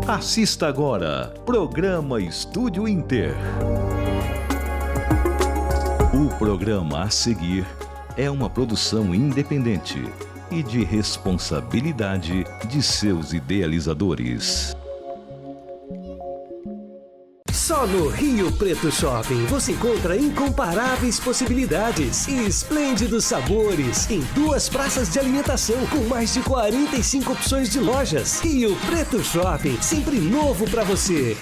Assista agora, Programa Estúdio Inter. O programa a seguir é uma produção independente e de responsabilidade de seus idealizadores. Só no Rio Preto Shopping você encontra incomparáveis possibilidades e esplêndidos sabores em 2 praças de alimentação com mais de 45 opções de lojas. Rio Preto Shopping, sempre novo para você.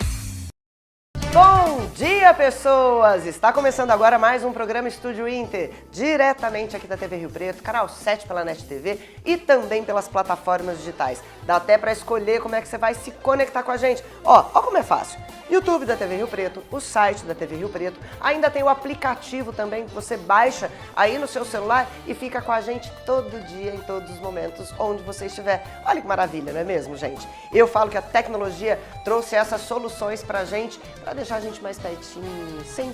Bom dia, pessoas! Está começando agora mais um programa Estúdio Inter, diretamente aqui da TV Rio Preto, canal 7 pela NET TV e também pelas plataformas digitais. Dá até para escolher como é que você vai se conectar com a gente. Ó como é fácil. YouTube da TV Rio Preto, o site da TV Rio Preto, ainda tem o aplicativo também que você baixa aí no seu celular e fica com a gente todo dia, em todos os momentos, onde você estiver. Olha que maravilha, não é mesmo, gente? Eu falo que a tecnologia trouxe essas soluções pra gente, pra deixar a gente mais pertinho,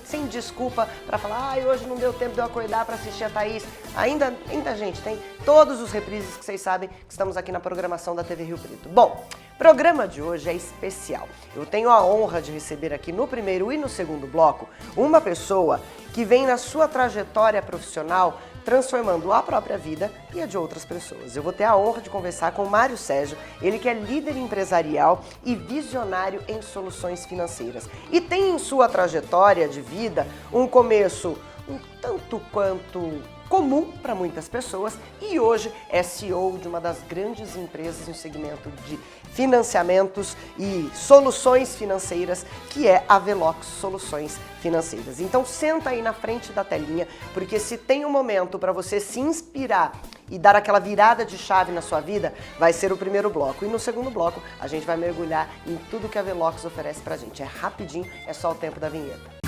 sem desculpa pra falar, hoje não deu tempo de eu acordar pra assistir a Thaís. Ainda, gente, tem todos os reprises que vocês sabem que estamos aqui na programação da TV Rio Preto. Bom, o programa de hoje é especial. Eu tenho a honra de receber aqui no primeiro e no segundo bloco uma pessoa que vem na sua trajetória profissional transformando a própria vida e a de outras pessoas. Eu vou ter a honra de conversar com o Mário Sérgio, ele que é líder empresarial e visionário em soluções financeiras. E tem em sua trajetória de vida um começo um tanto quanto comum para muitas pessoas e hoje é CEO de uma das grandes empresas no segmento de financiamentos e soluções financeiras, que é a Velox Soluções Financeiras. Então senta aí na frente da telinha, porque se tem um momento para você se inspirar e dar aquela virada de chave na sua vida, vai ser o primeiro bloco. E no segundo bloco a gente vai mergulhar em tudo que a Velox oferece pra gente. É rapidinho, é só o tempo da vinheta.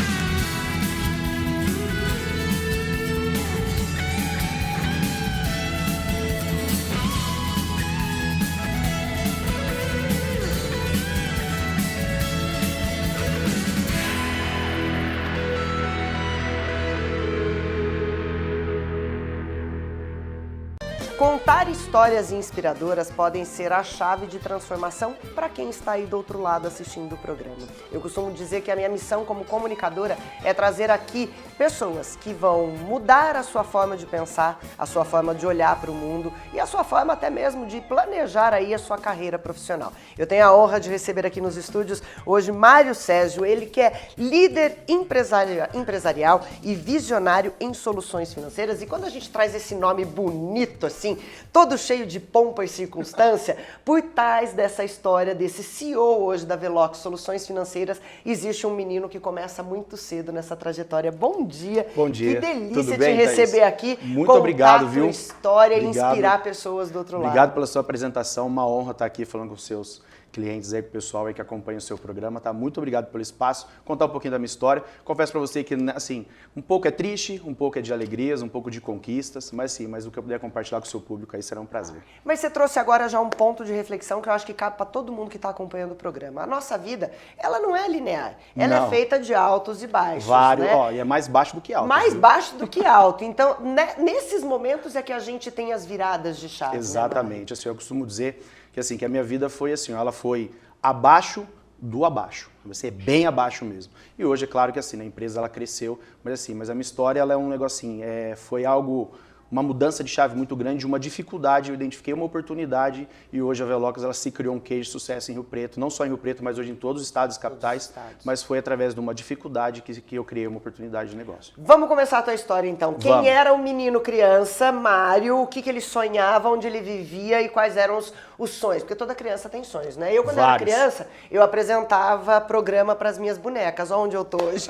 Contar histórias inspiradoras podem ser a chave de transformação para quem está aí do outro lado assistindo o programa. Eu costumo dizer que a minha missão como comunicadora é trazer aqui pessoas que vão mudar a sua forma de pensar, a sua forma de olhar para o mundo e a sua forma até mesmo de planejar aí a sua carreira profissional. Eu tenho a honra de receber aqui nos estúdios hoje Mário Sérgio, ele que é líder empresarial e visionário em soluções financeiras. E quando a gente traz esse nome bonito assim, todo cheio de pompa e circunstância, por trás dessa história desse CEO hoje da Velox Soluções Financeiras, existe um menino que começa muito cedo nessa trajetória. Bom dia. Bom dia. Que delícia Tudo bem, te receber Thaís? aqui. Muito obrigado, viu? História e inspirar pessoas do outro lado. Obrigado pela sua apresentação, uma honra estar aqui falando com os seus clientes aí, com o pessoal aí que acompanha o seu programa, tá? Muito obrigado pelo espaço, contar um pouquinho da minha história. Confesso para você que, assim, um pouco é triste, um pouco é de alegrias, um pouco de conquistas, mas sim, mas o que eu puder compartilhar com o seu público aí será um prazer. Mas você trouxe agora já um ponto de reflexão que eu acho que cabe para todo mundo que está acompanhando o programa. A nossa vida, ela não é linear, ela é feita de altos e baixos. Vários, né? E é mais baixo do que alto. Mais viu? baixo do que alto. Então, nesses momentos é que a gente tem as viradas de chave. Exatamente, assim, eu costumo dizer que, assim, que a minha vida foi assim, ela foi abaixo do abaixo, vai ser bem abaixo mesmo. E hoje é claro que assim, a empresa ela cresceu, mas a minha história ela é um negocinho, foi algo, uma mudança de chave muito grande, uma dificuldade, eu identifiquei uma oportunidade e hoje a Velox ela se criou um case de sucesso em Rio Preto, não só em Rio Preto, mas hoje em todos os estados e capitais, mas foi através de uma dificuldade que eu criei uma oportunidade de negócio. Vamos começar a tua história então. Quem Vamos. era o menino criança, Mário, o que ele sonhava, onde ele vivia e quais eram os sonhos? Porque toda criança tem sonhos, né? Eu quando era criança, eu apresentava programa para as minhas bonecas, onde eu tô hoje.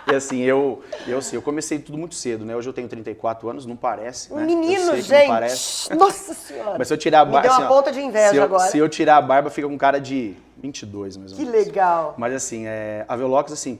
E assim, eu comecei tudo muito cedo, né? Hoje eu tenho 34 anos, não parece, né? Menino, gente! Não parece. Nossa Senhora! Mas se eu tirar a barba... Me deu uma ponta de inveja agora. Se eu tirar a barba, fica com cara de 22, mais ou menos. Que legal! Mas assim, a Velox, assim,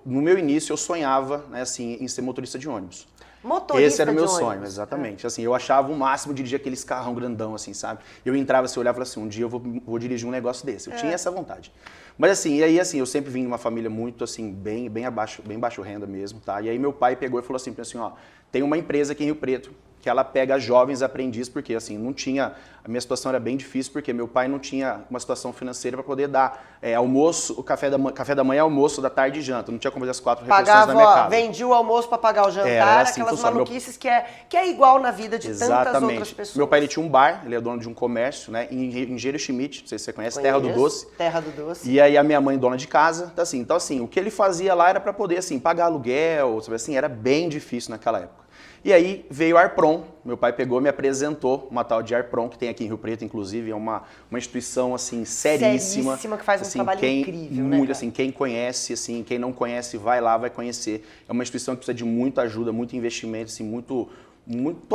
no meu início eu sonhava, né, assim, em ser motorista de ônibus. Motorista Esse era o meu de sonho, ônibus. exatamente. Assim, eu achava o máximo dirigir aqueles carrão grandão, assim, sabe? Eu entrava, assim, eu olhava e falava assim, um dia eu vou dirigir um negócio desse. Eu tinha essa vontade. Mas assim, e aí assim, eu sempre vim de uma família muito assim, bem baixo renda mesmo, tá? E aí meu pai pegou e falou assim, ó, tem uma empresa aqui em Rio Preto, que ela pega jovens aprendizes, porque assim, não tinha, a minha situação era bem difícil, porque meu pai não tinha uma situação financeira para poder dar almoço, o café da manhã, almoço, da tarde e janta, não tinha como fazer as 4 refeições na minha casa. Vendia o almoço para pagar o jantar, era assim, aquelas funciona. maluquices que é igual na vida de tantas outras pessoas. Meu pai ele tinha um bar, ele é dono de um comércio, né, em Jerichimite, não sei se você conhece, Terra do Doce. Terra do Doce. E aí a minha mãe dona de casa, então assim, o que ele fazia lá era para poder assim, pagar aluguel, sabe assim, era bem difícil naquela época. E aí veio a Arpron, meu pai pegou, me apresentou uma tal de Arpron, que tem aqui em Rio Preto, inclusive, é uma instituição, assim, seríssima. Seríssima, que faz um assim, trabalho incrível, né, muito, cara? assim, quem conhece, assim, quem não conhece, vai lá, vai conhecer. É uma instituição que precisa de muita ajuda, muito investimento, assim, muito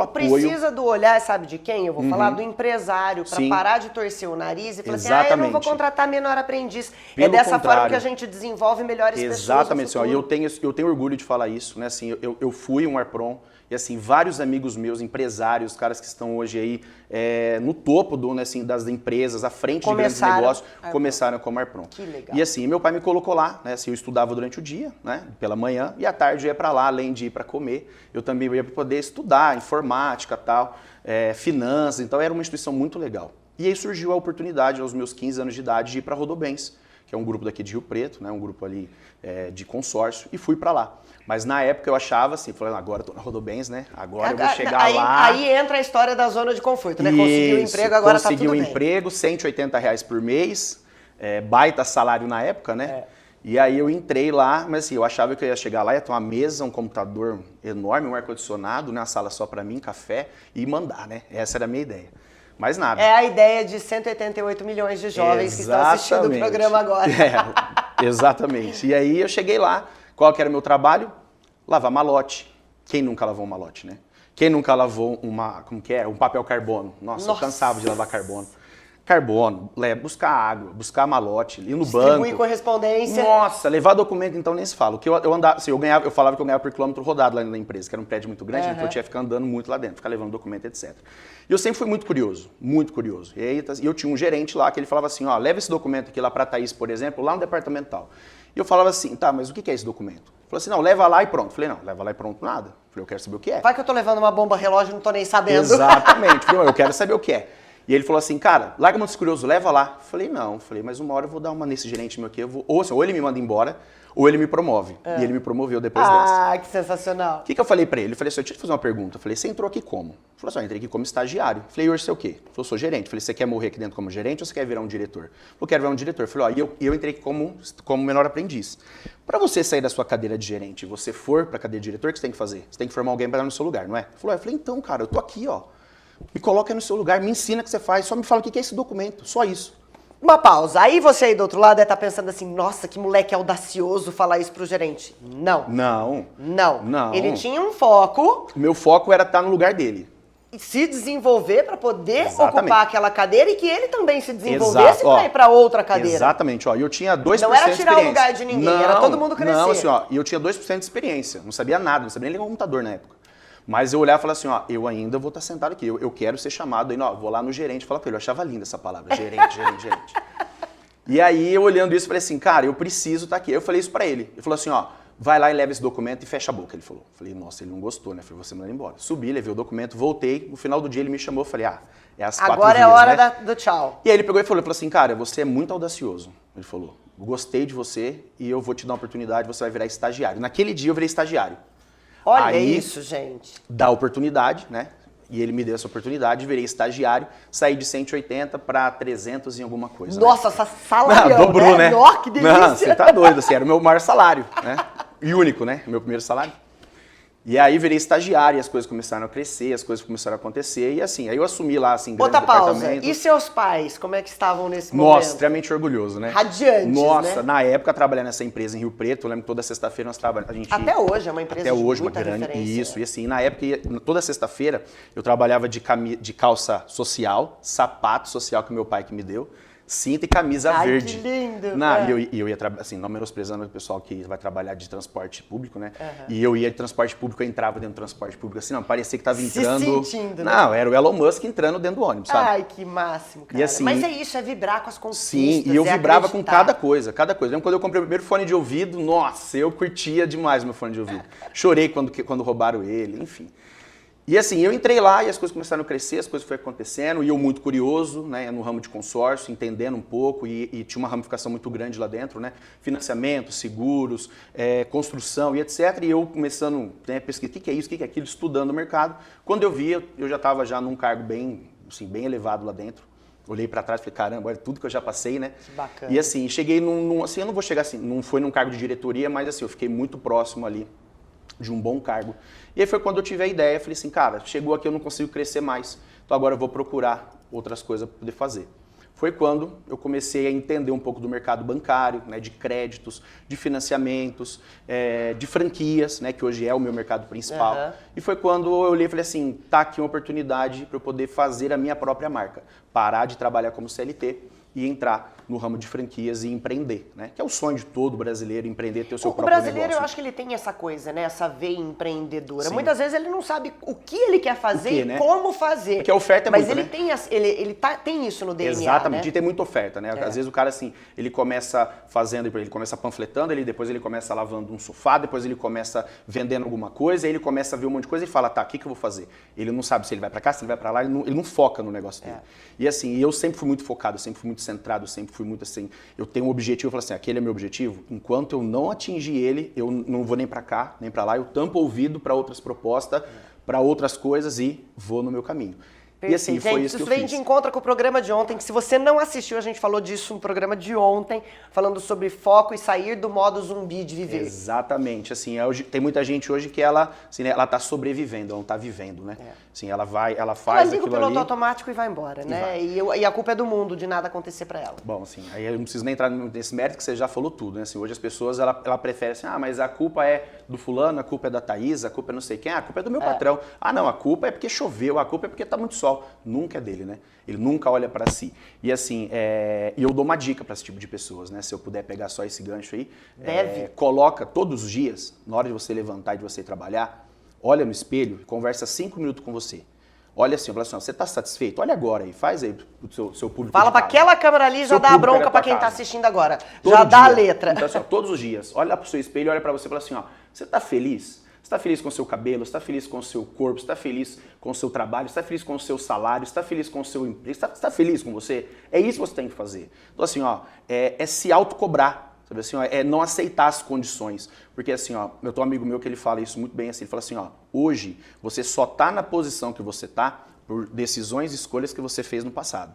apoio. Precisa do olhar, sabe de quem? Eu vou falar do empresário, para Sim. parar de torcer o nariz e falar assim, eu não vou Exatamente. contratar menor aprendiz. Pelo é dessa forma contrário. que a gente desenvolve melhores pessoas no Exatamente, assim, ó, futuro. eu tenho orgulho de falar isso, né, assim, eu fui um Arpron, e assim, vários amigos meus, empresários, caras que estão hoje aí no topo né, assim, das empresas, à frente de grandes negócios, começaram como Arpron. Que legal. E assim, meu pai me colocou lá, né, assim, eu estudava durante o dia, né, pela manhã, e à tarde eu ia para lá, além de ir para comer, eu também ia para poder estudar informática, tal, finanças, então era uma instituição muito legal. E aí surgiu a oportunidade, aos meus 15 anos de idade, de ir para a Rodobens, que é um grupo daqui de Rio Preto, né, um grupo ali de consórcio, e fui para lá. Mas na época eu achava assim, falando, agora eu tô na Rodobens, né? Agora eu vou chegar lá. Aí entra a história da zona de conforto, né? Conseguiu um emprego, agora tá tudo bem. Consegui um emprego, R$180 por mês, baita salário na época, né? E aí eu entrei lá, mas assim, eu achava que eu ia chegar lá, ia ter uma mesa, um computador enorme, um ar-condicionado, né? Uma sala só para mim, café, e mandar, né? Essa era a minha ideia. Mas nada. É a ideia de 188 milhões de jovens que estão assistindo o programa agora. Exatamente. E aí eu cheguei lá, qual que era o meu trabalho? Lavar malote. Quem nunca lavou um malote, né? Quem nunca lavou um papel carbono? Nossa, eu cansava de lavar carbono. Buscar água, buscar malote, ir no banco. Distribuir correspondência. Nossa, levar documento então nem se fala. O que eu andava, assim, eu falava que eu ganhava por quilômetro rodado lá na empresa, que era um prédio muito grande, então eu tinha que ficar andando muito lá dentro, ficar levando documento, etc. E eu sempre fui muito curioso, muito curioso. E aí eu tinha um gerente lá que ele falava assim, ó, leva esse documento aqui lá pra Thaís, por exemplo, lá no departamental. E eu falava assim, tá, mas o que é esse documento? Ele falou assim, não, leva lá e pronto. Eu falei, não, leva lá e pronto nada. Eu falei, eu quero saber o que é. Vai que eu tô levando uma bomba relógio e não tô nem sabendo. Exatamente. Eu falei, eu quero saber o que é. E ele falou assim, cara, larga muito curioso, leva lá. Eu falei, não. Eu falei, mas uma hora eu vou dar uma nesse gerente meu aqui, ou ele me manda embora, ou ele me promove. E ele me promoveu depois dessa. Ah, que sensacional. O que eu falei pra ele? Eu falei assim, deixa eu te fazer uma pergunta. Eu falei, você entrou aqui como? Ele falou assim, eu entrei aqui como estagiário. Eu falei, e hoje você é o quê? Ele falou, sou gerente. Eu falei, você quer morrer aqui dentro como gerente ou você quer virar um diretor? Ele falou, quero virar um diretor. Eu falei, ó, eu entrei aqui como menor aprendiz. Pra você sair da sua cadeira de gerente e você for pra cadeira de diretor, o que você tem que fazer? Você tem que formar alguém pra dar no seu lugar, não é? Ele falou, eu falei, então, cara, eu tô aqui, ó. Me coloca no seu lugar, me ensina o que você faz, só me fala o que é esse documento, só isso. Uma pausa. Aí você aí do outro lado deve estar pensando assim, nossa, que moleque audacioso falar isso pro gerente. Não. Não. Ele tinha um foco. O meu foco era estar no lugar dele. E se desenvolver para poder Exatamente. ocupar aquela cadeira e que ele também se desenvolvesse para ir para outra cadeira. Exatamente, ó. E eu tinha 2% de experiência. Não era tirar o lugar de ninguém, era todo mundo crescer. Não, assim, ó. E eu tinha 2% de experiência. Não sabia nada, não sabia nem ligar o computador na época. Mas eu olhava e falava assim, ó, eu ainda vou estar sentado aqui, eu quero ser chamado aí, vou lá no gerente e falar pra ele, eu achava linda essa palavra, gerente. E aí, eu olhando isso, falei assim, cara, eu preciso estar aqui. Eu falei isso pra ele. Ele falou assim, ó, vai lá e leva esse documento e fecha a boca, ele falou. Eu falei, nossa, ele não gostou, né? Eu falei, você manda ele embora. Subi, levei o documento, voltei, no final do dia ele me chamou, eu falei, é às 4 Agora dias, é hora né? do tchau. E aí ele pegou e falou assim, cara, você é muito audacioso. Ele falou, gostei de você e eu vou te dar uma oportunidade, você vai virar estagiário. Naquele dia eu virei estagiário. Olha aí, isso, gente. Dá oportunidade, né? E ele me deu essa oportunidade, virei estagiário, saí de 180 para 300 em alguma coisa. Nossa, né? essa salarião, dobrou, né? Nossa, que delícia. Não, você tá doido, assim, era o meu maior salário, né? E único, né? Meu primeiro salário. E aí virei estagiário, e as coisas começaram a crescer, as coisas começaram a acontecer, e assim, aí eu assumi lá, assim, Outra grande pausa. departamento. E seus pais, como é que estavam nesse momento? Nossa, extremamente orgulhoso, né? Radiantes, Nossa, né? na época, trabalhando nessa empresa em Rio Preto, eu lembro que toda sexta-feira nós trabalhávamos. Até hoje é uma empresa Até de hoje, muita uma grande. referência. Isso, e assim, na época, toda sexta-feira, eu trabalhava de calça social, sapato social que meu pai que me deu, cinta e camisa verde. Que lindo! Não, e eu ia trabalhar, assim, não menosprezando o pessoal que vai trabalhar de transporte público, né? E eu ia de transporte público, eu entrava dentro do transporte público, assim, não, parecia que tava entrando. Se sentindo, né? Não, era o Elon Musk entrando dentro do ônibus, sabe? Ai, que máximo, cara. E assim, mas é isso, é vibrar com as conquistas. Sim, e eu é vibrava com acreditar. cada coisa. Lembro quando eu comprei o primeiro fone de ouvido, nossa, eu curtia demais meu fone de ouvido. Chorei quando roubaram ele, enfim. E assim, eu entrei lá e as coisas começaram a crescer, as coisas foram acontecendo, e eu muito curioso, né, no ramo de consórcio, entendendo um pouco, e tinha uma ramificação muito grande lá dentro, né, financiamento, seguros, construção e etc. E eu começando, né, pesquisar, o que é isso, o que é aquilo, estudando o mercado. Quando eu vi, eu já estava já num cargo bem, assim, bem elevado lá dentro. Olhei para trás e falei, caramba, olha tudo que eu já passei, né? Que bacana. E assim, cheguei assim, eu não vou chegar assim, não foi num cargo de diretoria, mas assim, eu fiquei muito próximo ali de um bom cargo. E aí foi quando eu tive a ideia, falei assim, cara, chegou aqui, eu não consigo crescer mais, então agora eu vou procurar outras coisas para poder fazer. Foi quando eu comecei a entender um pouco do mercado bancário, né, de créditos, de financiamentos, de franquias, né, que hoje é o meu mercado principal. Uhum. E foi quando eu olhei e falei assim, tá aqui uma oportunidade para eu poder fazer a minha própria marca, parar de trabalhar como CLT e entrar no ramo de franquias e empreender, né? Que é o sonho de todo brasileiro, empreender, ter o seu próprio negócio. O brasileiro, eu acho que ele tem essa coisa, né? Essa veia empreendedora. Sim. Muitas vezes ele não sabe o que ele quer fazer e né? como fazer. Porque a oferta é mas muito, ele né? tem isso no DNA, Exatamente, né? e tem muita oferta, né? Às vezes o cara, assim, ele começa fazendo, ele começa panfletando, depois ele começa lavando um sofá, depois ele começa vendendo alguma coisa, aí ele começa a ver um monte de coisa e fala, tá, o que eu vou fazer? Ele não sabe se ele vai pra cá, se ele vai pra lá, ele não foca no negócio dele. E assim, eu sempre fui muito focado, eu sempre fui muito centrado, eu sempre fui muito assim, eu tenho um objetivo, eu falo assim, aquele é meu objetivo, enquanto eu não atingir ele, eu não vou nem pra cá, nem pra lá, eu tampo o ouvido para outras propostas, para outras coisas e vou no meu caminho. Perfeito. E assim, foi gente, isso que eu vem fiz. de encontro com o programa de ontem, que se você não assistiu, a gente falou disso no programa de ontem, falando sobre foco e sair do modo zumbi de viver. Exatamente, assim, hoje, tem muita gente hoje que ela, assim, né, ela tá sobrevivendo, ela não tá vivendo, né? Assim, ela faz Ela liga o aquilo piloto ali. automático e vai embora, né? E a culpa é do mundo, de nada acontecer pra ela. Bom, assim, aí eu não preciso nem entrar nesse mérito que você já falou tudo, né? Assim, hoje as pessoas, ela prefere assim, mas a culpa é do fulano, a culpa é da Thaís, a culpa é não sei quem, a culpa é do meu patrão. Ah, não, a culpa é porque choveu, a culpa é porque tá muito sol. Nunca é dele, né? Ele nunca olha pra si. E assim, e eu dou uma dica pra esse tipo de pessoas, né? Se eu puder pegar só esse gancho aí. Coloca todos os dias, na hora de você levantar e de você trabalhar, olha no espelho e conversa 5 minutos com você. Olha assim, fala assim, você tá satisfeito? Olha agora aí, faz aí pro seu público. Fala pra aquela câmera ali, já Seu dá a público bronca na pra tua quem tá casa. assistindo agora. Todo Já dá a dia. letra. Então assim, todos os dias, olha pro seu espelho, olha pra você e fala assim, você tá feliz? Você tá feliz com o seu cabelo? Você tá feliz com o seu corpo? Você tá feliz com o seu trabalho? Você tá feliz com o seu salário? Você tá feliz com o seu emprego? Você tá feliz com você? É isso que você tem que fazer. Então assim, é se autocobrar. Sabe assim, é não aceitar as condições. Porque assim, eu tenho um amigo meu que ele fala isso muito bem assim, ele fala assim, hoje você só tá na posição que você tá por decisões e escolhas que você fez no passado.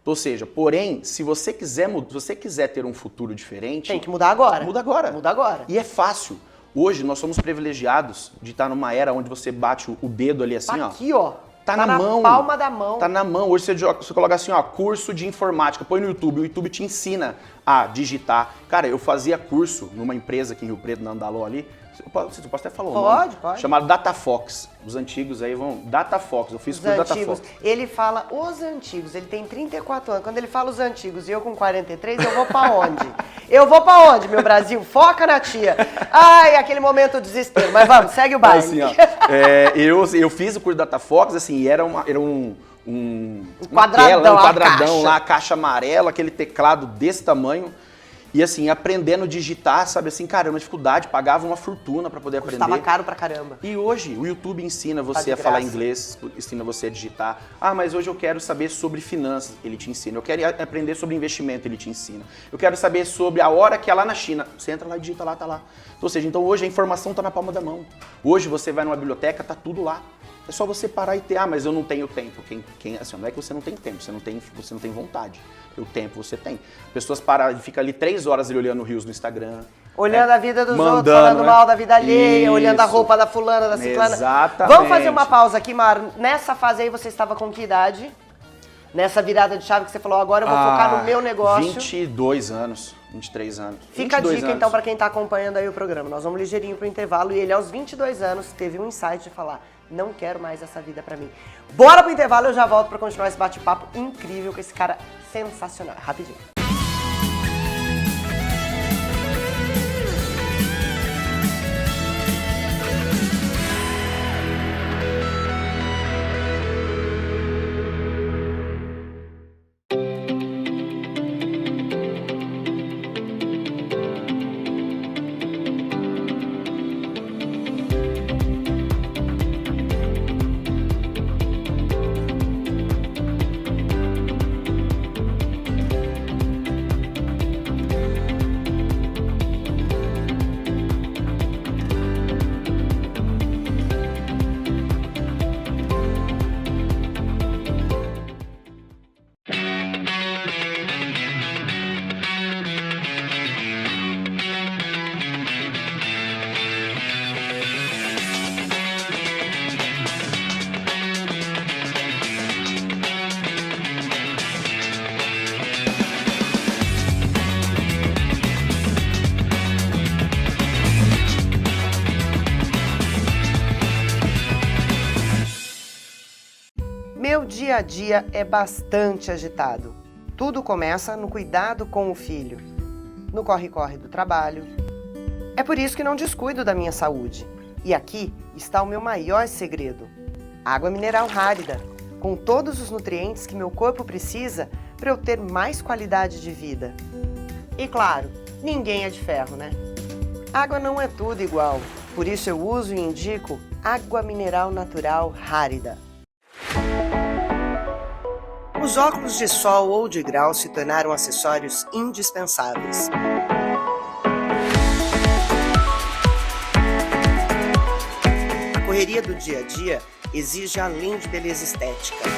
Ou seja, porém, se você quiser ter um futuro diferente... Tem que mudar agora. Muda agora. Muda agora. E é fácil. Hoje nós somos privilegiados de estar numa era onde você bate o dedo ali assim, Tá aqui, ó. Tá na mão. Palma da mão. Tá na mão. Hoje você coloca assim, curso de informática, põe no YouTube, o YouTube te ensina a digitar. Cara, eu fazia curso numa empresa aqui em Rio Preto, na Andaló ali, eu posso até falar o nome. Pode. Chamado DataFox. Os antigos aí vão... DataFox, eu fiz Os curso antigos. DataFox. Ele fala os antigos, ele tem 34 anos. Quando ele fala os antigos e eu com 43, eu vou pra onde? Eu vou pra onde, meu Brasil? Foca na tia. Ai, aquele momento de desespero. Mas vamos, segue o baile. Assim, eu fiz o curso DataFox, assim, e era um quadradão lá, caixa amarela, aquele teclado desse tamanho. E assim, aprendendo a digitar, sabe assim, cara, uma dificuldade, pagava uma fortuna para poder aprender. Custava caro pra caramba. E hoje, o YouTube ensina você a falar inglês, ensina você a digitar. Mas hoje eu quero saber sobre finanças, ele te ensina. Eu quero aprender sobre investimento, ele te ensina. Eu quero saber sobre a hora que é lá na China. Você entra lá e digita lá, tá lá. Ou seja, então hoje a informação tá na palma da mão. Hoje você vai numa biblioteca, tá tudo lá. É só você parar e ter, mas eu não tenho tempo. Assim, não é que você não tem tempo, você não tem vontade. O tempo você tem. Pessoas param e ficam ali 3 horas ali olhando reels no Instagram. Olhando a vida dos outros, falando mal da vida alheia, olhando a roupa da fulana, da ciclana. Exatamente. Vamos fazer uma pausa aqui, Mar. Nessa fase aí você estava com que idade? Nessa virada de chave que você falou, agora eu vou focar no meu negócio. 22 anos, 23 anos. Fica a dica então para quem tá acompanhando aí o programa. Nós vamos ligeirinho pro intervalo e ele aos 22 anos teve um insight de falar, não quero mais essa vida pra mim. Bora pro intervalo, eu já volto pra continuar esse bate-papo incrível com esse cara sensacional. Rapidinho. dia a dia é bastante agitado. Tudo começa no cuidado com o filho, no corre-corre do trabalho. É por isso que não descuido da minha saúde. E aqui está o meu maior segredo: água mineral Rárida, com todos os nutrientes que meu corpo precisa para eu ter mais qualidade de vida. E claro, ninguém é de ferro, né? Água não é tudo igual, por isso eu uso e indico água mineral natural Rárida. Os óculos de sol ou de grau se tornaram acessórios indispensáveis. A correria do dia a dia exige além de beleza estética.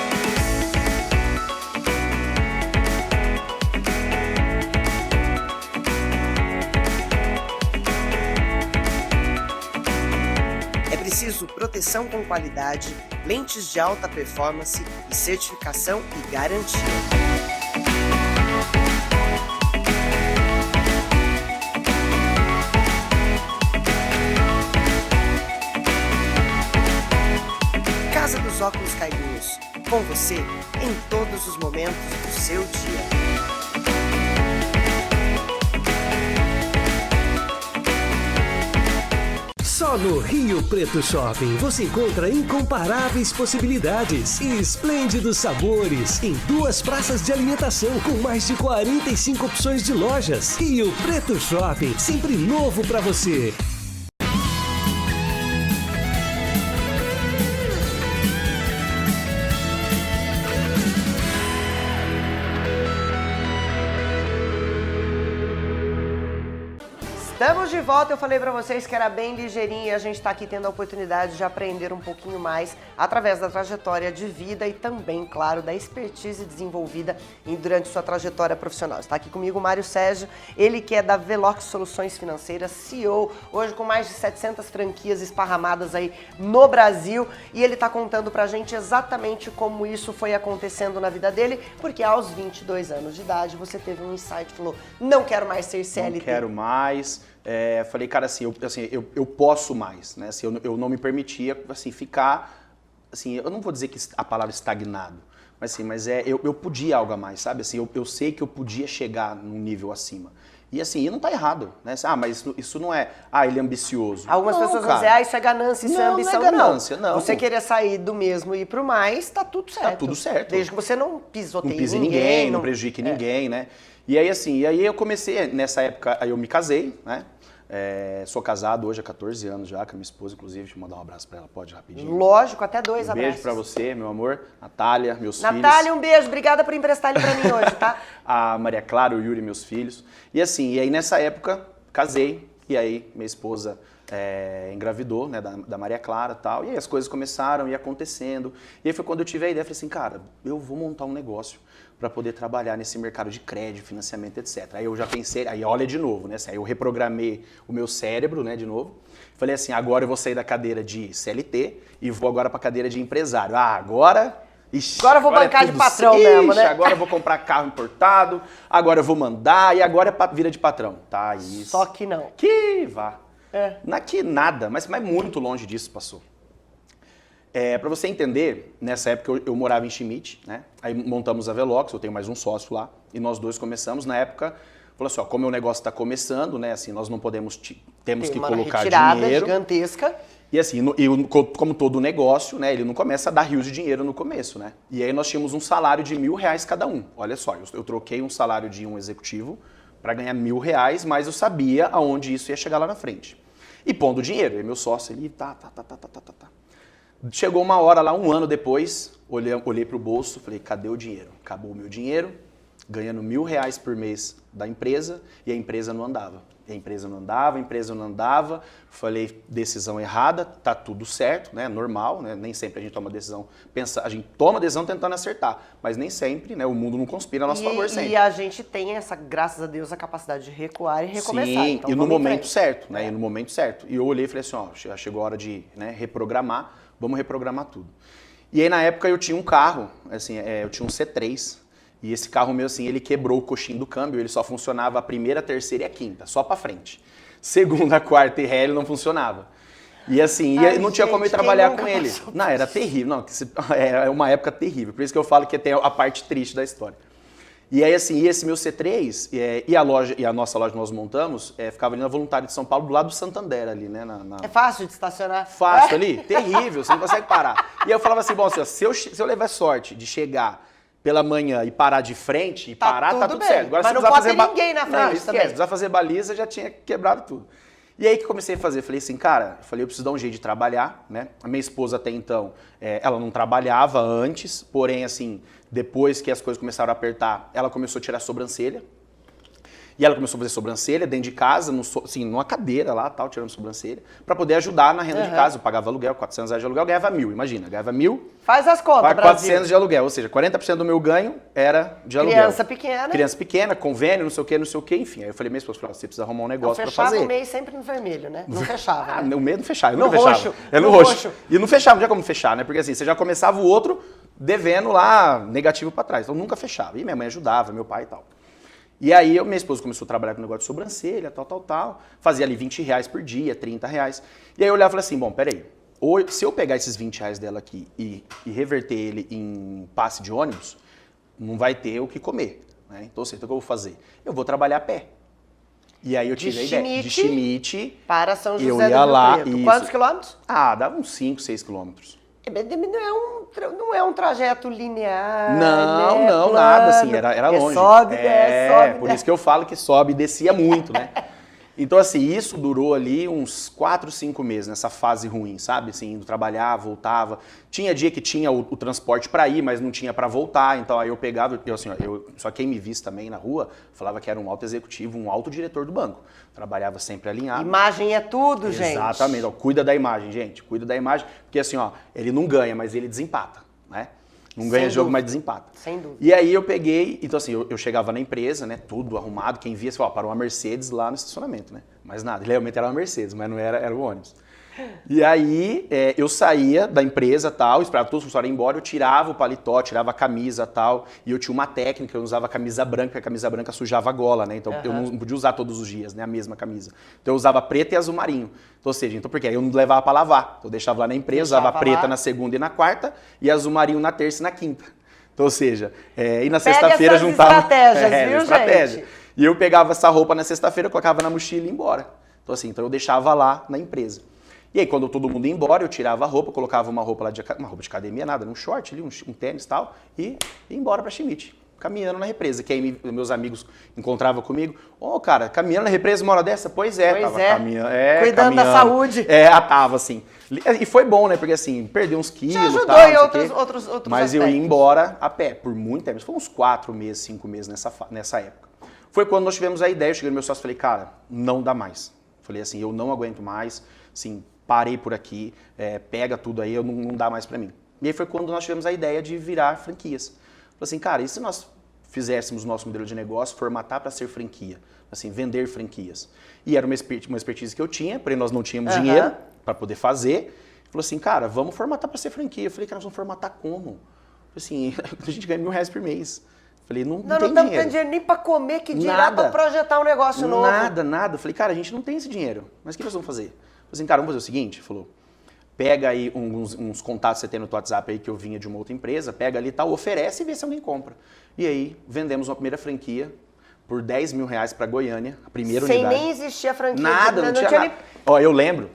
É preciso proteção com qualidade, lentes de alta performance e certificação e garantia. Casa dos Óculos Caiguinhos, com você em todos os momentos do seu dia. Só no Rio Preto Shopping você encontra incomparáveis possibilidades e esplêndidos sabores em 2 praças de alimentação com mais de 45 opções de lojas. Rio Preto Shopping, sempre novo para você. Estamos de volta, eu falei pra vocês que era bem ligeirinho e a gente tá aqui tendo a oportunidade de aprender um pouquinho mais através da trajetória de vida e também, claro, da expertise desenvolvida durante sua trajetória profissional. Está aqui comigo o Mário Sérgio, ele que é da Velox Soluções Financeiras, CEO, hoje com mais de 700 franquias esparramadas aí no Brasil, e ele tá contando pra gente exatamente como isso foi acontecendo na vida dele, porque aos 22 anos de idade você teve um insight, falou, não quero mais ser CLT. Não quero mais. Falei, cara, eu posso mais, né? Assim, eu não me permitia, assim, ficar, assim, eu não vou dizer que a palavra estagnado, mas assim, eu podia algo a mais, sabe? Assim, eu sei que eu podia chegar num nível acima. E assim, e não tá errado, né? Mas isso não é, ele é ambicioso. Algumas pessoas vão dizer, isso é ganância, isso é ambição. Não é ganância, não. Você querer sair do mesmo e ir pro mais, tá tudo certo. Tá tudo certo. Desde que você não pisoteie não pise ninguém. Não prejudique ninguém, né? E aí assim, eu comecei, nessa época, aí eu me casei, né? Sou casado hoje há 14 anos já, com a minha esposa, inclusive, deixa eu mandar um abraço pra ela, pode rapidinho? Lógico, até 2 abraços. Beijo pra você, meu amor, Natália, meus filhos. Natália, um beijo, obrigada por emprestar ele pra mim hoje, tá? A Maria Clara, o Yuri, meus filhos. E assim, e aí nessa época, casei, e aí minha esposa engravidou, né, da Maria Clara e tal, e aí as coisas começaram a ir acontecendo. E aí foi quando eu tive a ideia, falei assim, cara, eu vou montar um negócio para poder trabalhar nesse mercado de crédito, financiamento, etc. Aí eu já pensei, aí olha de novo, né? Aí eu reprogramei o meu cérebro, né, de novo. Falei assim, agora eu vou sair da cadeira de CLT e vou agora para a cadeira de empresário. Agora eu vou bancar de patrão mesmo, né? Agora eu vou comprar carro importado, agora eu vou mandar e agora é vida de patrão. Tá, isso. Só que não. Que vá. Que nada, mas muito longe disso passou. Para você entender, nessa época eu morava em Schmidt, né? Aí montamos a Velox, eu tenho mais um sócio lá, e nós dois começamos. Na época, falou assim, como o negócio está começando, né? Assim, nós não podemos, temos que colocar dinheiro. Gigantesca. E assim, como todo negócio, né? Ele não começa a dar rios de dinheiro no começo, né? E aí nós tínhamos um salário de R$1.000 cada um. Olha só, eu troquei um salário de um executivo para ganhar R$1.000, mas eu sabia aonde isso ia chegar lá na frente. E pondo dinheiro, e meu sócio ali, tá. Chegou uma hora lá, um ano depois, olhei pro bolso, falei, cadê o dinheiro? Acabou o meu dinheiro, ganhando R$1.000 por mês da empresa, e a empresa não andava. E a empresa não andava, falei, decisão errada, tá tudo certo, né, normal, né, nem sempre a gente toma decisão, a gente toma decisão tentando acertar, mas nem sempre, né, o mundo não conspira a nosso favor sempre. E a gente tem essa, graças a Deus, a capacidade de recuar e recomeçar. Sim, então, e no momento certo, né, e no momento certo. E eu olhei e falei assim, já chegou a hora de, né, reprogramar, vamos reprogramar tudo. E aí na época eu tinha um carro, assim, eu tinha um C3, e esse carro meu, assim, ele quebrou o coxinho do câmbio, ele só funcionava a primeira, a terceira e a quinta, só pra frente. Segunda, quarta e ré ele não funcionava. E assim, Ai, não tinha como eu gente, trabalhar quem com nunca ele. passou por Não, era terrível. Não, é uma época terrível. Por isso que eu falo que tem a parte triste da história. E aí, assim, esse meu C3 e a nossa loja que nós montamos ficava ali na Voluntária de São Paulo, do lado do Santander ali, né? É fácil de estacionar? Fácil ali, terrível, você não consegue parar. E aí eu falava assim, bom, se eu levar sorte de chegar pela manhã e parar de frente, e parar, tá tudo bem. certo. Agora, Mas se não precisar pode fazer ter ninguém na Não, frente esquece, também. se precisar fazer baliza, já tinha quebrado tudo. E aí que comecei a fazer, falei assim, cara, eu preciso dar um jeito de trabalhar, né? A minha esposa até então, ela não trabalhava antes, porém assim, depois que as coisas começaram a apertar, ela começou a tirar a sobrancelha. E ela começou a fazer sobrancelha dentro de casa, numa cadeira lá, tal, tirando sobrancelha, pra poder ajudar na renda de casa. Eu pagava aluguel, R$400 de aluguel, ganhava 1.000, imagina, ganhava 1.000. Faz as contas, Paga Brasil. 400 de aluguel, ou seja, 40% do meu ganho era de aluguel. Criança pequena, convênio, não sei o que, enfim. Aí eu falei, minha esposa, você precisa arrumar um negócio pra fazer. Fechava o mês sempre no vermelho, né? Não fechava, né? O mês não fechava, eu No nunca fechava. roxo, É no no roxo. roxo. E não fechava, não tinha como fechar, né? Porque assim, você já começava o outro devendo lá, negativo pra trás. Então nunca fechava. E minha mãe ajudava, meu pai e tal. E aí minha esposa começou a trabalhar com negócio de sobrancelha, tal. Fazia ali R$20 por dia, R$30. E aí eu olhava e falei assim, bom, peraí. Se eu pegar esses R$20 dela aqui e reverter ele em passe de ônibus, não vai ter o que comer. Né? Então, assim, então o que eu vou fazer? Eu vou trabalhar a pé. E aí eu tive a ideia. De Schmidt para São José eu do ia Rio lá, Preto. isso. Quantos quilômetros? Dava uns 5, 6 quilômetros. Não é um trajeto linear. Não, né? não, Plano. nada assim, era longe. Sobe, desce, sobe, por isso que eu falo que sobe e descia muito, né? Então, assim, isso durou ali uns 4, 5 meses, nessa fase ruim, sabe? Assim, indo trabalhar, voltava. Tinha dia que tinha o transporte para ir, mas não tinha para voltar. Então, aí eu pegava, só quem me visse também na rua, falava que era um alto executivo, um alto diretor do banco. Trabalhava sempre alinhado. Imagem é tudo, gente. Exatamente. Ó, cuida da imagem, gente. Cuida da imagem. Porque, assim, ó, ele não ganha, mas ele desempata, né? Não ganha jogo, mas desempata. Sem dúvida. E aí eu peguei, então assim, eu chegava na empresa, né, tudo arrumado, quem via, parou uma Mercedes lá no estacionamento, né? Mas nada, realmente era uma Mercedes, mas não era o ônibus. E aí eu saía da empresa tal, esperava todos os funcionários ir embora, eu tirava o paletó, tirava a camisa tal, e eu tinha uma técnica, eu usava a camisa branca, porque a camisa branca sujava a gola, né? Então eu não podia usar todos os dias, né, a mesma camisa. Então eu usava preta e azul marinho. Então, ou seja, por quê? Eu não levava pra lavar. Então eu deixava lá na empresa, usava preta na segunda e na quarta, e azul marinho na terça e na quinta. Então, ou seja, e na sexta-feira juntava... estratégias, viu, estratégia. gente? E eu pegava essa roupa na sexta-feira, colocava na mochila e ia embora. Então assim, eu deixava lá na empresa. E aí, quando todo mundo ia embora, eu tirava a roupa, colocava uma roupa de academia, nada, um short ali, um tênis e tal, e ia embora pra Schmidt, caminhando na represa. Que aí meus amigos encontravam comigo. Cara, caminhando na represa uma hora dessa? Pois é, tava caminhando. Cuidando da saúde. Tava assim. E foi bom, né? Porque assim, perdeu uns quilos e ajudou tal. em outros mas eu ia embora a pé, por muito tempo. Foi uns 4 meses, 5 meses nessa época. Foi quando nós tivemos a ideia, eu cheguei no meu sócio e falei, cara, não dá mais. Falei assim, eu não aguento mais, assim, parei por aqui, pega tudo aí, não dá mais pra mim. E aí foi quando nós tivemos a ideia de virar franquias. Falei assim, cara, e se nós fizéssemos o nosso modelo de negócio, formatar para ser franquia, assim, vender franquias? E era uma expertise que eu tinha, porém nós não tínhamos dinheiro para poder fazer. Falou assim, cara, vamos formatar para ser franquia. Eu falei, cara, nós vamos formatar como? Assim, a gente ganha R$1.000 por mês. Falei, não tem dinheiro. Não estamos tendo dinheiro nem para comer, que dirá para projetar um negócio novo. Nada. Eu falei, cara, a gente não tem esse dinheiro, mas o que nós vamos fazer? Falei assim, cara, vamos fazer o seguinte, falou, pega aí uns contatos que você tem no teu WhatsApp aí que eu vinha de uma outra empresa, pega ali e tal, oferece e vê se alguém compra. E aí, vendemos uma primeira franquia por R$10.000 para Goiânia, a primeira unidade. Sem nem existir a franquia. Nada, não tinha nada. Ó, eu lembro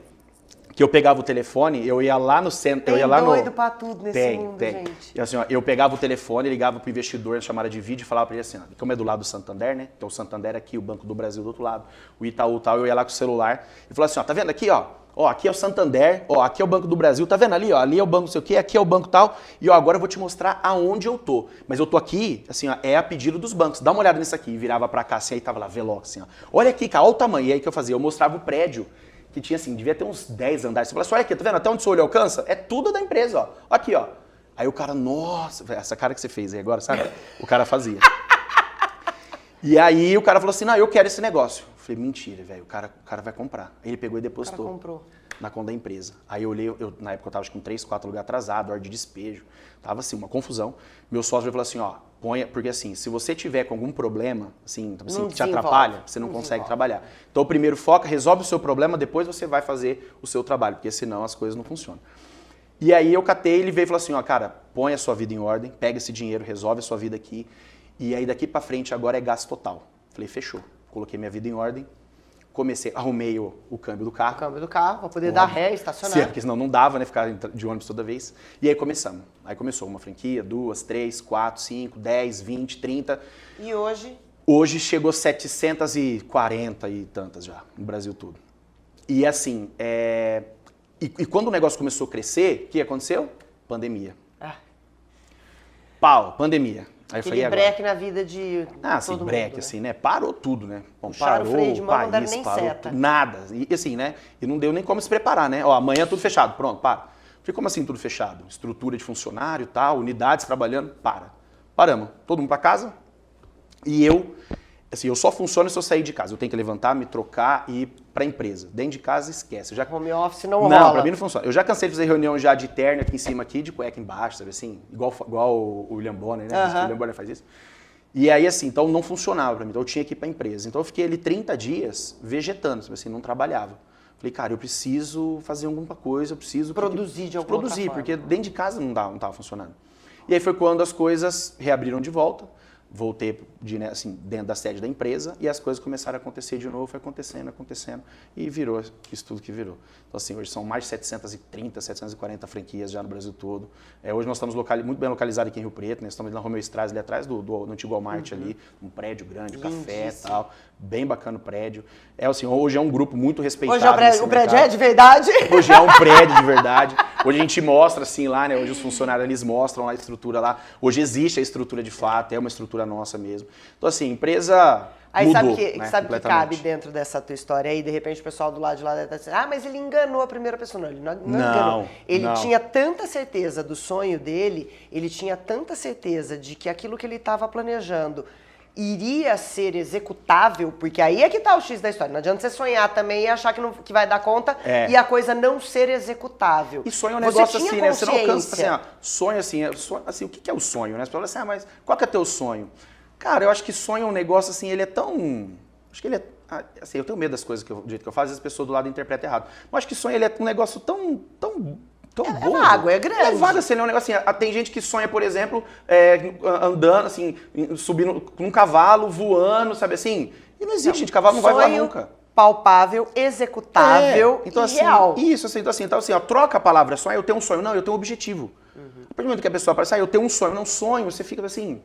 que eu pegava o telefone, eu ia lá no centro, eu ia lá no... Tem doido pra tudo nesse mundo, gente. E assim, ó, eu pegava o telefone, ligava pro investidor, chamada de vídeo e falava pra ele assim, ó, como é do lado do Santander, né? Então o Santander aqui, o Banco do Brasil do outro lado, o Itaú tal, eu ia lá com o celular e falava assim, ó, tá vendo aqui, ó? Ó, aqui é o Santander, ó, aqui é o Banco do Brasil, tá vendo ali, ó? Ali é o banco não sei o quê, aqui é o banco tal, e ó, agora eu vou te mostrar aonde eu tô. Mas eu tô aqui, assim, ó, é a pedido dos bancos. Dá uma olhada nisso aqui. E virava pra cá, assim, aí tava lá, Velox, assim, ó. Olha aqui, cara, olha o tamanho. E aí o que eu fazia? Eu mostrava o prédio, que tinha, assim, devia ter uns 10 andares. Você fala assim, olha aqui, tá vendo? Até onde o seu olho alcança? É tudo da empresa, ó. Aqui, ó. Aí o cara, nossa, essa cara que você fez aí agora, sabe? O cara fazia. E aí o cara falou assim, não, eu quero esse negócio. Eu falei, mentira, velho, o cara vai comprar. Aí ele pegou e depositou. O cara comprou. na conta da empresa. Aí eu olhei, na época eu tava com 3, 4 lugares atrasado, hora de despejo. Tava assim, uma confusão. Meu sócio falou assim, ó, ponha, porque assim, se você tiver com algum problema, assim que te atrapalha, você não consegue trabalhar. Então primeiro foca, resolve o seu problema, depois você vai fazer o seu trabalho, porque senão as coisas não funcionam. E aí eu catei, ele veio e falou assim, ó, cara, põe a sua vida em ordem, pega esse dinheiro, resolve a sua vida aqui, e aí daqui pra frente agora é gasto total. Falei, fechou. Coloquei minha vida em ordem, arrumei o câmbio do carro. O câmbio do carro, pra poder dar ré, estacionar. Sim, porque senão não dava, né, ficar de ônibus toda vez. E aí começamos. Aí começou uma franquia, 2, 3, 4, 5, 10, 20, 30. E hoje? Hoje chegou 740 e tantas já, no Brasil todo. E assim, E quando o negócio começou a crescer, o que aconteceu? Pandemia. Pau, pandemia. Aí eu falei, breque na vida de assim, todo breque, mundo, né? assim, né? Parou tudo, né? Bom, Puxaram o freio de mão, não deram país, nem parou seta. nada. E assim, né? E não deu nem como se preparar, né? Ó, amanhã tudo fechado, pronto, para. Falei, como assim tudo fechado? Estrutura de funcionário, tal, unidades trabalhando, Paramos. Todo mundo para casa. E eu só funciono se eu sair de casa. Eu tenho que levantar, me trocar e ir pra empresa. Dentro de casa, esquece. Home office não rola. Não, pra mim não funciona. Eu já cansei de fazer reunião já de terno aqui em cima, aqui, de cueca embaixo, sabe assim? Igual o William Bonner, né? O William Bonner faz isso. E aí, assim, então não funcionava pra mim. Então eu tinha que ir pra empresa. Então eu fiquei ali 30 dias vegetando, sabe assim? Não trabalhava. Falei, cara, eu preciso fazer alguma coisa, eu preciso... Produzir de alguma Produzir, outra porque forma. dentro de casa não tava funcionando. E aí foi quando as coisas reabriram de volta. Voltei dentro da sede da empresa e as coisas começaram a acontecer de novo, foi acontecendo e virou isso tudo que virou. Então assim, hoje são mais de 730, 740 franquias já no Brasil todo. Hoje nós estamos muito bem localizados aqui em Rio Preto, né? Estamos na Romeu Straz, ali atrás do antigo Walmart ali, um prédio grande, café e tal, bem bacana o prédio. Hoje é um grupo muito respeitado. Hoje o prédio é de verdade? Hoje é um prédio de verdade. Hoje a gente mostra assim lá, né? Hoje os funcionários eles mostram lá a estrutura lá. Hoje existe a estrutura de fato, é uma estrutura nossa mesmo. Então assim, a empresa aí mudou, sabe que cabe dentro dessa tua história aí, de repente o pessoal do lado de lá deve estar dizendo, mas ele enganou a primeira pessoa. Não, ele não enganou. Ele tinha tanta certeza do sonho dele, ele tinha tanta certeza de que aquilo que ele estava planejando iria ser executável, porque aí é que tá o X da história. Não adianta você sonhar também e achar que vai dar conta e a coisa não ser executável. E sonho é um negócio assim, né? Você não alcança assim, sonho assim, o que é o sonho, né? As pessoas falam assim, mas qual que é teu sonho? Cara, eu acho que sonho é um negócio assim, ele é tão... Acho que ele é... Assim, eu tenho medo das coisas do jeito que eu faço, as pessoas do lado interpretam errado. Mas acho que sonho ele é um negócio tão bobo. Vago, é grande. É vago, assim, é um negócio assim. Tem gente que sonha, por exemplo, andando, assim, subindo com um cavalo, voando, sabe assim? E não existe, gente, cavalo não vai voar nunca. Palpável, executável então, e real. Isso, então assim, ó, troca a palavra sonho, eu tenho um sonho, não, eu tenho um objetivo. A partir do momento que a pessoa aparece, eu tenho um sonho, não sonho, você fica assim...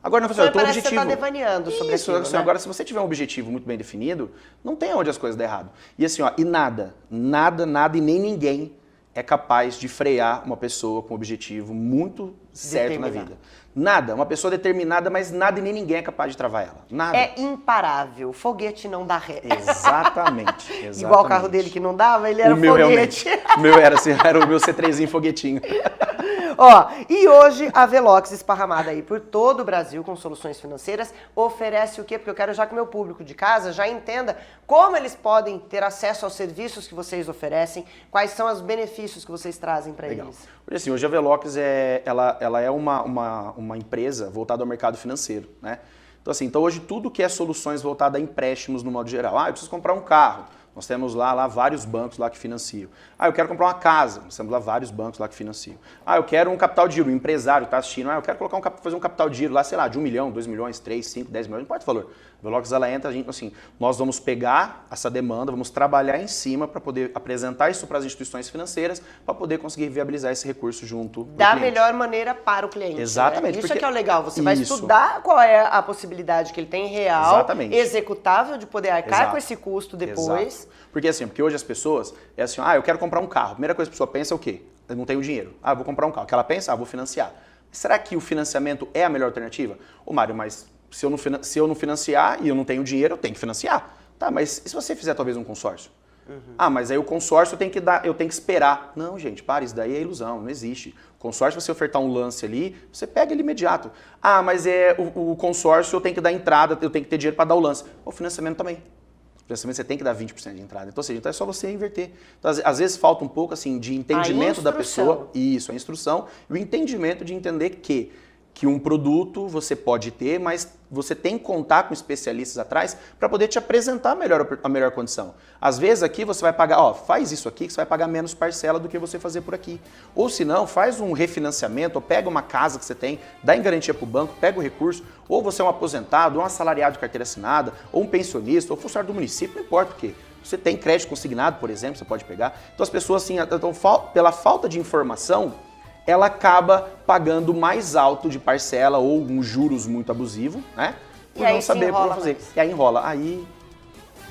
Agora não eu tenho um objetivo. Você tá devaneando sobre isso, aquilo, assim, né? Agora, se você tiver um objetivo muito bem definido, não tem onde as coisas dão errado. E assim, ó, e nada e nem ninguém é capaz de frear uma pessoa com um objetivo muito certo na vida. Nada. Uma pessoa determinada, mas nada e nem ninguém é capaz de travar ela. Nada. É imparável. Foguete não dá ré. Exatamente. Igual o carro dele que não dava, ele era o meu, foguete. O meu era assim, era o meu C3zinho foguetinho. Ó, e hoje a Velox, esparramada aí por todo o Brasil com soluções financeiras, oferece o quê? Porque eu quero já que o meu público de casa já entenda como eles podem ter acesso aos serviços que vocês oferecem, quais são os benefícios que vocês trazem para eles. Hoje a Velox ela é uma empresa voltada ao mercado financeiro, né? Então hoje tudo que é soluções voltadas a empréstimos no modo geral. Eu preciso comprar um carro. Nós temos lá vários bancos lá que financiam. Eu quero comprar uma casa. Nós temos lá vários bancos lá que financiam. Eu quero um capital de giro. O empresário está assistindo. Eu quero fazer um capital de giro lá, sei lá, de 1 milhão, 2 milhões, 3, 5, 10 milhões, não importa o valor. A Velox, ela entra, nós vamos pegar essa demanda, vamos trabalhar em cima para poder apresentar isso para as instituições financeiras, para poder conseguir viabilizar esse recurso junto da melhor maneira para o cliente. Exatamente. Né? Isso que é o legal. Você vai estudar qual é a possibilidade que ele tem real, executável, de poder arcar com esse custo depois. Porque hoje as pessoas, eu quero comprar um carro. A primeira coisa que a pessoa pensa é o quê? Eu não tenho dinheiro. Eu vou comprar um carro. O que ela pensa? Vou financiar. Será que o financiamento é a melhor alternativa? Mário, mas se eu não financiar e eu não tenho dinheiro, eu tenho que financiar. Tá, mas e se você fizer talvez um consórcio? Mas aí o consórcio eu tenho que esperar. Não, gente, para, isso daí é ilusão, não existe. Consórcio, você ofertar um lance ali, você pega ele imediato. Mas o consórcio eu tenho que dar entrada, eu tenho que ter dinheiro para dar o lance. O financiamento também. Principalmente você tem que dar 20% de entrada. Então, assim, então é só você inverter. Então, às vezes falta um pouco assim de entendimento da pessoa. Isso, a instrução e o entendimento de entender que um produto você pode ter, mas você tem que contar com especialistas atrás para poder te apresentar a melhor condição. Às vezes aqui você vai pagar, ó, faz isso aqui que você vai pagar menos parcela do que você fazer por aqui. Ou se não, faz um refinanciamento, ou pega uma casa que você tem, dá em garantia para o banco, pega o recurso, ou você é um aposentado, ou um assalariado de carteira assinada, ou um pensionista, ou funcionário do município, não importa o quê. Você tem crédito consignado, por exemplo, você pode pegar. Então as pessoas, assim, pela falta de informação, ela acaba pagando mais alto de parcela ou um juros muito abusivo, né? Por não saber como fazer. E aí enrola.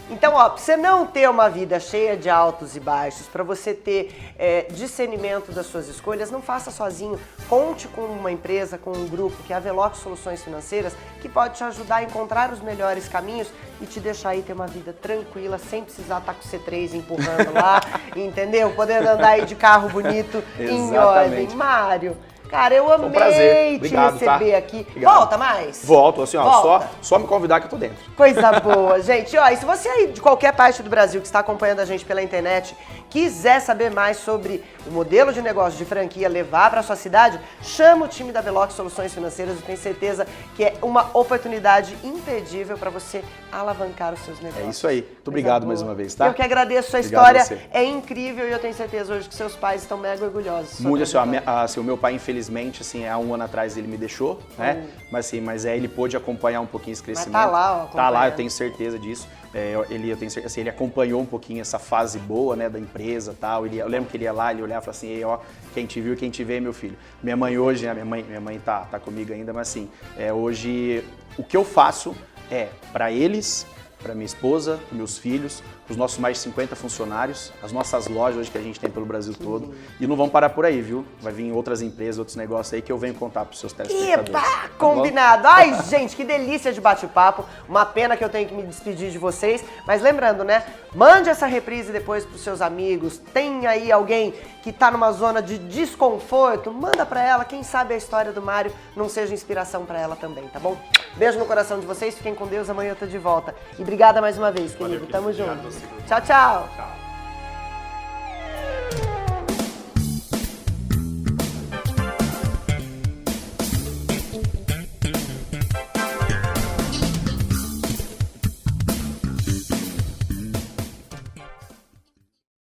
Então, ó, pra você não ter uma vida cheia de altos e baixos, para você ter discernimento das suas escolhas, não faça sozinho. Conte com uma empresa, com um grupo, que é a Velox Soluções Financeiras, que pode te ajudar a encontrar os melhores caminhos e te deixar aí ter uma vida tranquila, sem precisar estar com o C3 empurrando lá, entendeu? Podendo andar aí de carro bonito em ordem. Mário, cara, eu amei te receber aqui. Obrigado. Volta mais? Volto, assim, ó, só me convidar que eu tô dentro. Coisa boa, gente. Ó, e se você aí de qualquer parte do Brasil que está acompanhando a gente pela internet, quiser saber mais sobre o modelo de negócio de franquia levar para sua cidade, chama o time da Velox Soluções Financeiras. Eu tenho certeza que é uma oportunidade imperdível para você alavancar os seus negócios. É isso aí. Muito obrigado mais uma vez, tá? Eu que agradeço, a história é incrível e eu tenho certeza hoje que seus pais estão mega orgulhosos. Muito, assim, o meu pai, infelizmente, assim, há um ano atrás ele me deixou, né? Mas assim, ele pôde acompanhar um pouquinho esse crescimento. Mas tá lá, ó. Tá lá, eu tenho certeza disso. Ele acompanhou um pouquinho essa fase boa, né, da empresa e tal. Eu lembro que ele ia lá, ele olhava e falava assim, ei, ó, quem te viu, quem te vê, meu filho. Minha mãe hoje, né, minha mãe tá comigo ainda, mas assim, hoje o que eu faço é para eles, para minha esposa, para meus filhos, para os nossos mais de 50 funcionários, as nossas lojas hoje que a gente tem pelo Brasil todo. E não vão parar por aí, viu? Vai vir outras empresas, outros negócios aí que eu venho contar para os seus telespectadores. Eba! Combinado! Ai, gente, que delícia de bate-papo. Uma pena que eu tenho que me despedir de vocês. Mas lembrando, né? Mande essa reprise depois para os seus amigos. Tem aí alguém que tá numa zona de desconforto, manda para ela. Quem sabe a história do Mário não seja inspiração para ela também, tá bom? Beijo no coração de vocês, fiquem com Deus. Amanhã eu tô de volta. E obrigada mais uma vez, querido. Tamo junto. Tchau, tchau.